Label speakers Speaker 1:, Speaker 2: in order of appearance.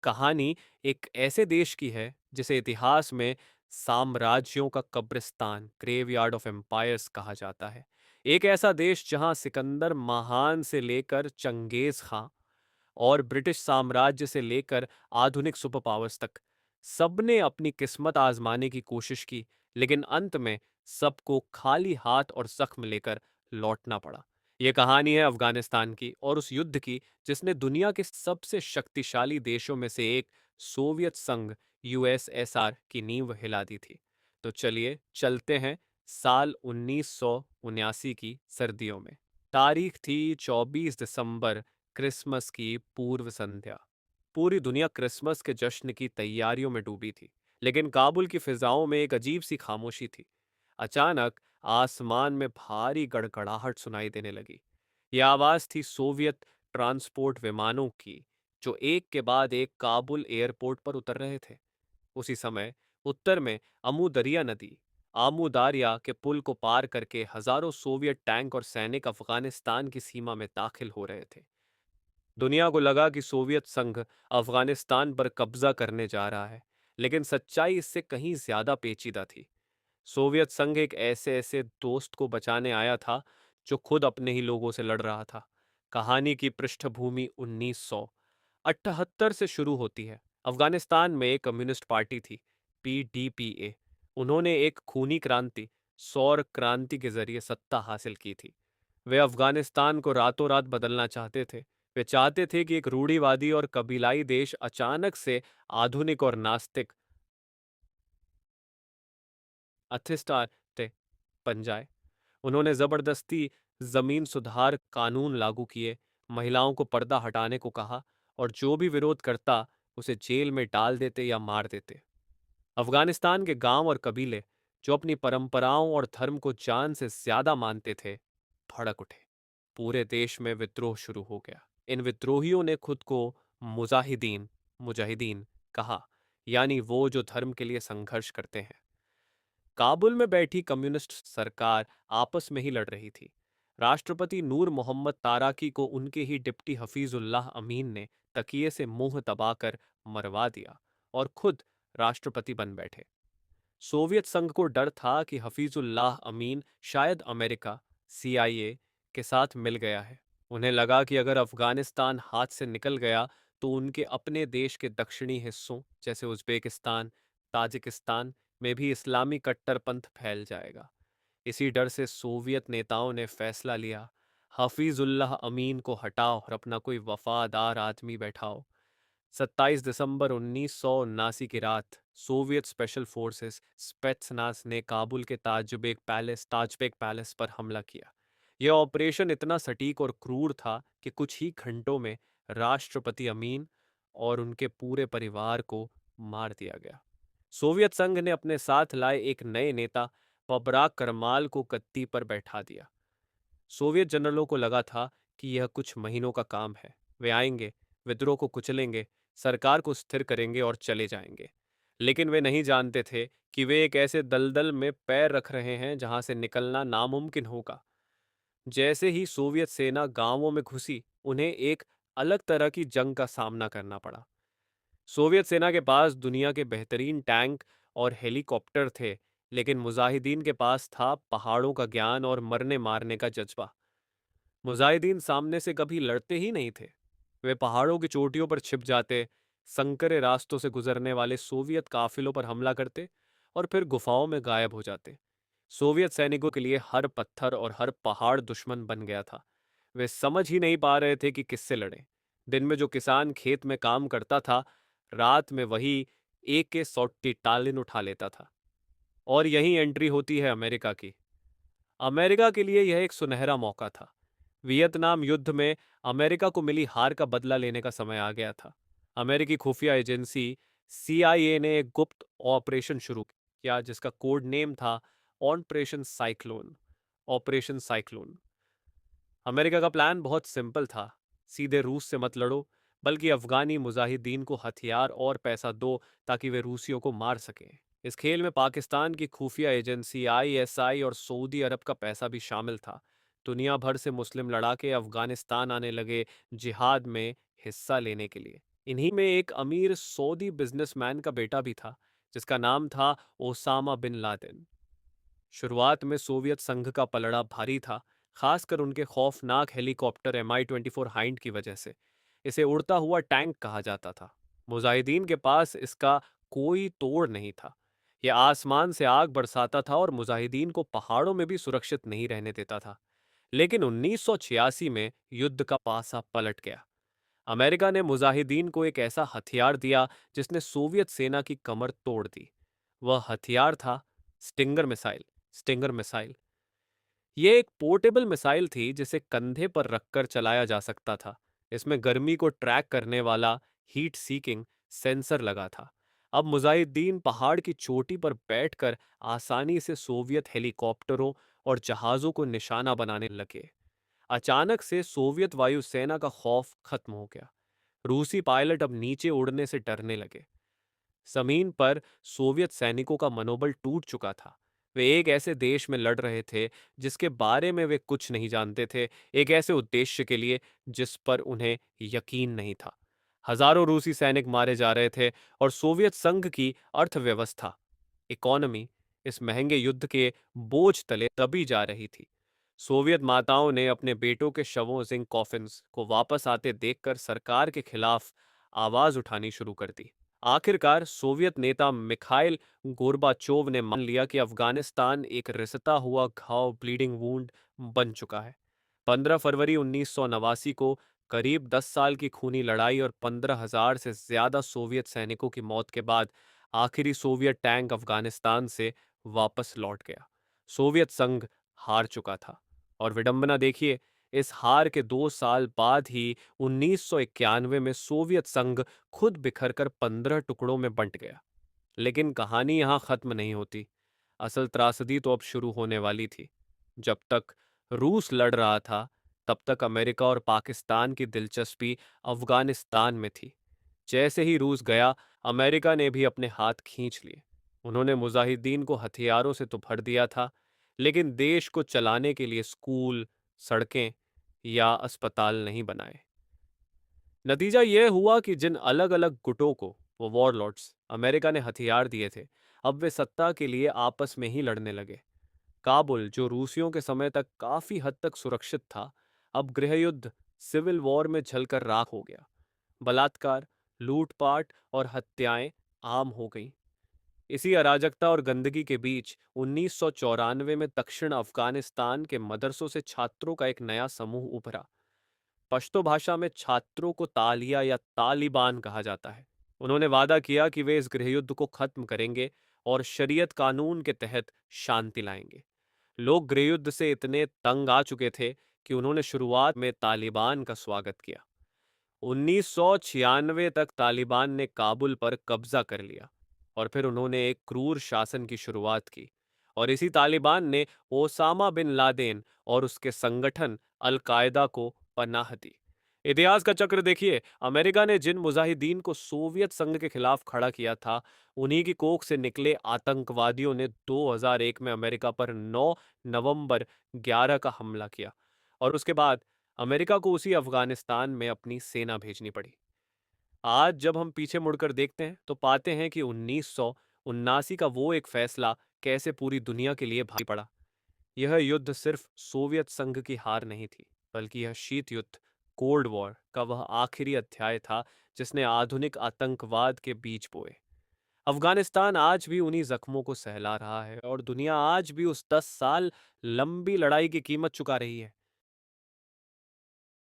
Speaker 1: कहानी एक ऐसे देश की है जिसे इतिहास में साम्राज्यों का कब्रिस्तान ग्रेवयार्ड ऑफ एम्पायर्स कहा जाता है। एक ऐसा देश जहां सिकंदर महान से लेकर चंगेज खां और ब्रिटिश साम्राज्य से लेकर आधुनिक सुपर पावर्स तक सबने अपनी किस्मत आजमाने की कोशिश की, लेकिन अंत में सबको खाली हाथ और जख्म लेकर लौटना पड़ा। यह कहानी है अफगानिस्तान की और उस युद्ध की जिसने दुनिया के सबसे शक्तिशाली देशों में से एक सोवियत संघ यूएसएसआर की नींव हिला दी थी। तो चलिए चलते हैं साल 1979 की सर्दियों में। तारीख थी 24 दिसंबर, क्रिसमस की पूर्व संध्या। पूरी दुनिया क्रिसमस के जश्न की तैयारियों में डूबी थी, लेकिन काबुल की फिजाओं में एक अजीब सी खामोशी थी। अचानक आसमान में भारी गड़गड़ाहट सुनाई देने लगी। यह आवाज थी सोवियत ट्रांसपोर्ट विमानों की, जो एक के बाद एक काबुल एयरपोर्ट पर उतर रहे थे। उसी समय उत्तर में अमू दरिया नदी आमू दारिया के पुल को पार करके हजारों सोवियत टैंक और सैनिक अफगानिस्तान की सीमा में दाखिल हो रहे थे। दुनिया को लगा कि सोवियत संघ अफगानिस्तान पर कब्जा करने जा रहा है, लेकिन सच्चाई इससे कहीं ज्यादा पेचीदा थी। सोवियत संघ एक ऐसे ऐसे दोस्त को बचाने आया था जो खुद अपने ही लोगों से लड़ रहा था। कहानी की पृष्ठभूमि 1978 से शुरू होती है। अफगानिस्तान में एक कम्युनिस्ट पार्टी थी, पीडीपीए। उन्होंने एक खूनी क्रांति, सौर क्रांति के जरिए सत्ता हासिल की थी। वे अफगानिस्तान को रातों रात बदलना चाहते थे। वे चाहते थे कि एक रूढ़िवादी और कबीलाई देश अचानक से आधुनिक और नास्तिक अथिस्टाते बन जाए। उन्होंने जबरदस्ती जमीन सुधार कानून लागू किए, महिलाओं को पर्दा हटाने को कहा और जो भी विरोध करता उसे जेल में डाल देते या मार देते। अफगानिस्तान के गांव और कबीले, जो अपनी परंपराओं और धर्म को जान से ज्यादा मानते थे, भड़क उठे। पूरे देश में विद्रोह शुरू हो गया। इन विद्रोहियों ने खुद को मुजाहिदीन मुजाहिदीन कहा, यानी वो जो धर्म के लिए संघर्ष करते हैं। काबुल में बैठी कम्युनिस्ट सरकार आपस में ही लड़ रही थी। राष्ट्रपति नूर मोहम्मद ताराकी को उनके ही डिप्टी हफीजुल्लाह अमीन ने तकिए से मुंह दबाकर मरवा दिया और खुद राष्ट्रपति बन बैठे। सोवियत संघ को डर था कि हफीजुल्लाह अमीन शायद अमेरिका, सीआईए के साथ मिल गया है। उन्हें लगा कि अगर अफगानिस्तान हाथ से निकल गया तो उनके अपने देश के दक्षिणी हिस्सों जैसे उज्बेकिस्तान, ताजिकिस्तान में भी इस्लामी कट्टरपंथ फैल जाएगा। इसी डर से सोवियत नेताओं ने फैसला लिया, हफीजुल्लाह अमीन को हटाओ और अपना कोई वफादार आदमी बैठाओ। 27 दिसंबर 1979 की रात सोवियत स्पेशल फोर्सेस स्पेत्सनास ने काबुल के ताजबेक पैलेस पर हमला किया। यह ऑपरेशन इतना सटीक और क्रूर था कि कुछ ही घंटों में राष्ट्रपति अमीन और उनके पूरे परिवार को मार दिया गया। सोवियत संघ ने अपने साथ लाए एक नए नेता पबराक करमाल को गद्दी पर बैठा दिया। सोवियत जनरलों को लगा था कि यह कुछ महीनों का काम है। वे आएंगे, विद्रोह को कुचलेंगे, सरकार को स्थिर करेंगे और चले जाएंगे। लेकिन वे नहीं जानते थे कि वे एक ऐसे दलदल में पैर रख रहे हैं जहां से निकलना नामुमकिन होगा। जैसे ही सोवियत सेना गांवों में घुसी, उन्हें एक अलग तरह की जंग का सामना करना पड़ा। सोवियत सेना के पास दुनिया के बेहतरीन टैंक और हेलीकॉप्टर थे, लेकिन मुजाहिदीन के पास था पहाड़ों का ज्ञान और मरने मारने का जज्बा। मुजाहिदीन सामने से कभी लड़ते ही नहीं थे। वे पहाड़ों की चोटियों पर छिप जाते, संकरे रास्तों से गुजरने वाले सोवियत काफिलों पर हमला करते और फिर गुफाओं में गायब हो जाते। सोवियत सैनिकों के लिए हर पत्थर और हर पहाड़ दुश्मन बन गया था। वे समझ ही नहीं पा रहे थे कि किससे लड़ें। दिन में जो किसान खेत में काम करता था, रात में वही एक के सौटी टालिन उठा लेता था। और यही एंट्री होती है अमेरिका की। अमेरिका के लिए यह एक सुनहरा मौका था। वियतनाम युद्ध में अमेरिका को मिली हार का बदला लेने का समय आ गया था। अमेरिकी खुफिया एजेंसी सीआईए ने एक गुप्त ऑपरेशन शुरू किया जिसका कोड नेम था ऑपरेशन साइक्लोन। अमेरिका का प्लान बहुत सिंपल था। सीधे रूस से मत लड़ो, बल्कि अफगानी मुजाहिदीन को हथियार और पैसा दो ताकि वे रूसियों को मार सकें। इस खेल में पाकिस्तान की खुफिया एजेंसी आईएसआई और सऊदी अरब का पैसा भी शामिल था। दुनिया भर से मुस्लिम लड़ाके अफगानिस्तान आने लगे जिहाद में हिस्सा लेने के लिए। इन्हीं में एक अमीर सऊदी बिजनेसमैन का बेटा भी था, जिसका नाम था ओसामा बिन लादेन। शुरुआत में सोवियत संघ का पलड़ा भारी था, खासकर उनके खौफनाक हेलीकॉप्टर MI-24 हाइंड की वजह से। इसे उड़ता हुआ टैंक कहा जाता था। मुजाहिदीन के पास इसका कोई तोड़ नहीं था। यह आसमान से आग बरसाता था और मुजाहिदीन को पहाड़ों में भी सुरक्षित नहीं रहने देता था। लेकिन 1986 में युद्ध का पासा पलट गया। अमेरिका ने मुजाहिदीन को एक ऐसा हथियार दिया जिसने सोवियत सेना की कमर तोड़ दी। वह हथियार था स्टिंगर मिसाइल। स्टिंगर मिसाइल ये एक पोर्टेबल मिसाइल थी जिसे कंधे पर रखकर चलाया जा सकता था। इसमें गर्मी को ट्रैक करने वाला हीट सीकिंग सेंसर लगा था। अब मुजाहिदीन पहाड़ की चोटी पर बैठकर आसानी से सोवियत हेलीकॉप्टरों और जहाज़ों को निशाना बनाने लगे। अचानक से सोवियत वायुसेना का खौफ खत्म हो गया। रूसी पायलट अब नीचे उड़ने से डरने लगे। जमीन पर सोवियत सैनिकों का मनोबल टूट चुका था। वे एक ऐसे देश में लड़ रहे थे जिसके बारे में वे कुछ नहीं जानते थे, एक ऐसे उद्देश्य के लिए जिस पर उन्हें यकीन नहीं था। हजारों रूसी सैनिक मारे जा रहे थे और सोवियत संघ की अर्थव्यवस्था, इकोनॉमी, इस महंगे युद्ध के बोझ तले दबी जा रही थी। सोवियत माताओं ने अपने बेटों के शवों जिंक कॉफिन्स को वापस आते देखकर सरकार के खिलाफ आवाज उठानी शुरू कर दी। आखिरकार सोवियत नेता मिखाइल गोर्बाचोव ने मान लिया कि अफगानिस्तान एक रिसता हुआ घाव, ब्लीडिंग वूंड बन चुका है। 15 फरवरी 1989 को करीब 10 साल की खूनी लड़ाई और 15,000 से ज्यादा सोवियत सैनिकों की मौत के बाद आखिरी सोवियत टैंक अफगानिस्तान से वापस लौट गया। सोवियत संघ हार चुका था। और विडंबना देखिए, इस हार के 2 साल बाद ही 1991 में सोवियत संघ खुद बिखरकर 15 टुकड़ों में बंट गया। लेकिन कहानी यहां खत्म नहीं होती। असल त्रासदी तो अब शुरू होने वाली थी। जब तक रूस लड़ रहा था, तब तक अमेरिका और पाकिस्तान की दिलचस्पी अफगानिस्तान में थी। जैसे ही रूस गया, अमेरिका ने भी अपने हाथ खींच लिए। उन्होंने मुजाहिदीन को हथियारों से तो भर दिया था, लेकिन देश को चलाने के लिए स्कूल, सड़कें या अस्पताल नहीं बनाए। नतीजा यह हुआ कि जिन अलग अलग गुटों को, वो वॉरलॉर्ड्स, अमेरिका ने हथियार दिए थे, अब वे सत्ता के लिए आपस में ही लड़ने लगे। काबुल, जो रूसियों के समय तक काफी हद तक सुरक्षित था, अब गृहयुद्ध, सिविल वॉर में जलकर राख हो गया। बलात्कार, लूटपाट और हत्याएं आम हो गईं। इसी अराजकता और गंदगी के बीच 1994 में दक्षिण अफगानिस्तान के मदरसों से छात्रों का एक नया समूह उभरा। पश्तो भाषा में छात्रों को तालिया या तालिबान कहा जाता है। उन्होंने वादा किया कि वे इस गृहयुद्ध को खत्म करेंगे और शरीयत कानून के तहत शांति लाएंगे। लोग गृहयुद्ध से इतने तंग आ चुके थे कि उन्होंने शुरुआत में तालिबान का स्वागत किया। 1996 तक तालिबान ने काबुल पर कब्जा कर लिया और फिर उन्होंने एक क्रूर शासन की शुरुआत की। और इसी तालिबान ने ओसामा बिन लादेन और उसके संगठन अल कायदा को पनाह दी। इतिहास का चक्र देखिए, अमेरिका ने जिन मुजाहिदीन को सोवियत संघ के खिलाफ खड़ा किया था, उन्हीं की कोख से निकले आतंकवादियों ने 2001 में अमेरिका पर 9 नवंबर 11 का हमला किया और उसके बाद अमेरिका को उसी अफगानिस्तान में अपनी सेना भेजनी पड़ी। आज जब हम पीछे मुड़कर देखते हैं तो पाते हैं कि 1979 का वो एक फैसला कैसे पूरी दुनिया के लिए भारी पड़ा। यह युद्ध सिर्फ सोवियत संघ की हार नहीं थी, बल्कि यह शीत युद्ध, कोल्ड वॉर का वह आखिरी अध्याय था जिसने आधुनिक आतंकवाद के बीज बोए। अफगानिस्तान आज भी उन्हीं जख्मों को सहला रहा है और दुनिया आज भी उस 10 साल लंबी लड़ाई की कीमत चुका रही है।